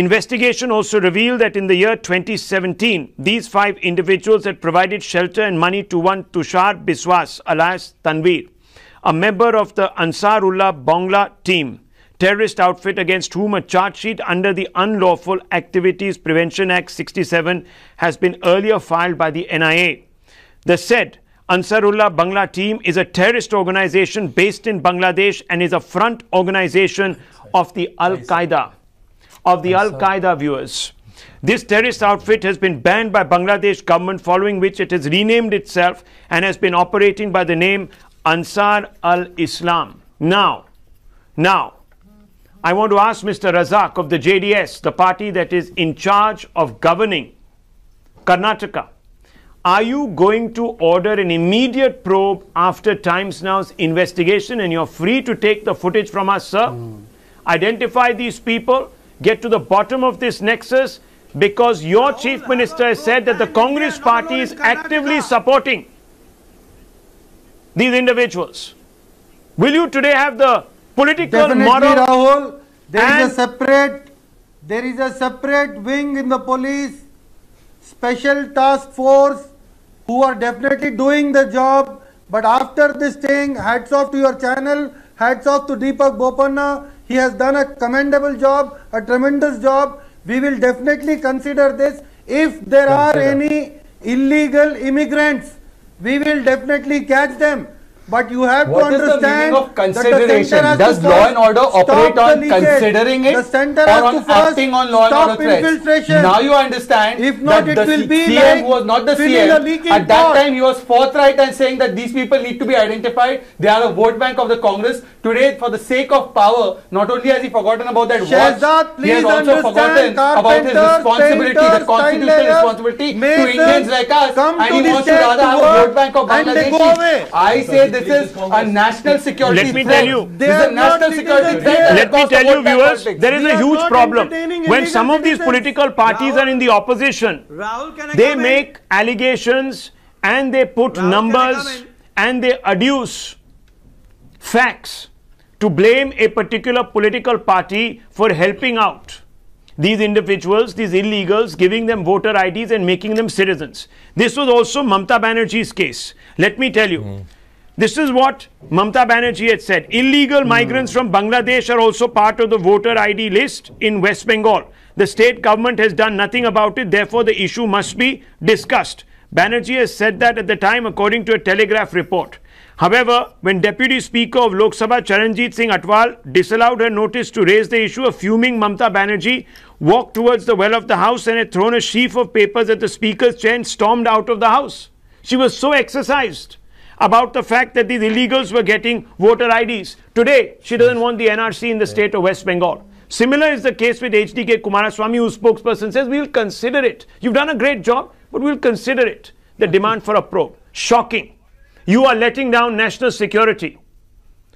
[SPEAKER 1] Investigation also revealed that in the year 2017, these 5 individuals had provided shelter and money to one Tushar Biswas alias Tanveer, a member of the Ansarullah Bangla team, terrorist outfit against whom a charge sheet under the Unlawful Activities Prevention Act 67 has been earlier filed by the NIA. The said Ansarullah Bangla team is a terrorist organization based in Bangladesh and is a front organization of the Al-Qaeda. Viewers. This terrorist outfit has been banned by Bangladesh government, following which it has renamed itself and has been operating by the name Ansar al-Islam. Now, I want to ask Mr. Razak of the JDS, the party that is in charge of governing Karnataka, are you going to order an immediate probe after Times Now's investigation? And you're free to take the footage from us, sir. Identify these people. Get to the bottom of this nexus, because your chief minister has said that the Congress party is actively supporting these individuals. Will you today have the political,
[SPEAKER 7] Definitely,
[SPEAKER 1] moral,
[SPEAKER 7] Rahul, there is a separate wing in the police, special task force, who are definitely doing the job. But after this thing, hats off to your channel, hats off to Deepak Bopanna. He has done a commendable job, a tremendous job. We will definitely consider this. If there are any illegal immigrants, we will definitely catch them. But you have to understand,
[SPEAKER 9] what is the meaning of consideration? Does law and order operate on considering it or on acting on law and order threats? Now you understand
[SPEAKER 7] if not,
[SPEAKER 9] that
[SPEAKER 7] it will be
[SPEAKER 9] CM
[SPEAKER 7] like
[SPEAKER 9] was not the CM. At that time, he was forthright and saying that these people need to be identified. They are a vote bank of the Congress. Today, for the sake of power, not only has he forgotten about that watch, he has also forgotten about his responsibility, the constitutional responsibility to Indians like us, and he wants to rather have a vote bank of Bangladeshis. I say this is a national security threat.
[SPEAKER 1] Let me tell you,
[SPEAKER 9] this is a national security threat.
[SPEAKER 1] Let me tell you, viewers, there is a huge problem. When some of these political parties are in the opposition, they make allegations and they put numbers and they adduce facts to blame a particular political party for helping out these individuals, these illegals, giving them voter IDs and making them citizens. This was also Mamata Banerjee's case. Let me tell you. This is what Mamata Banerjee had said. Illegal migrants from Bangladesh are also part of the voter ID list in West Bengal. The state government has done nothing about it. Therefore, the issue must be discussed. Banerjee has said that at the time, according to a Telegraph report. However, when Deputy Speaker of Lok Sabha Charanjit Singh Atwal disallowed her notice to raise the issue, a fuming Mamata Banerjee walked towards the well of the house and had thrown a sheaf of papers at the Speaker's chair and stormed out of the house. She was so exercised about the fact that these illegals were getting voter IDs. Today, she doesn't want the NRC in the state of West Bengal. Similar is the case with HDK Kumaraswamy, whose spokesperson says, we'll consider it. You've done a great job, but we'll consider it. The demand for a probe. Shocking. You are letting down national security.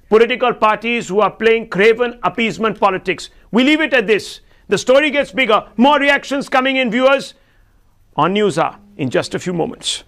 [SPEAKER 1] Political parties who are playing craven appeasement politics. We leave it at this. The story gets bigger. More reactions coming in, viewers, on News Hour in just a few moments.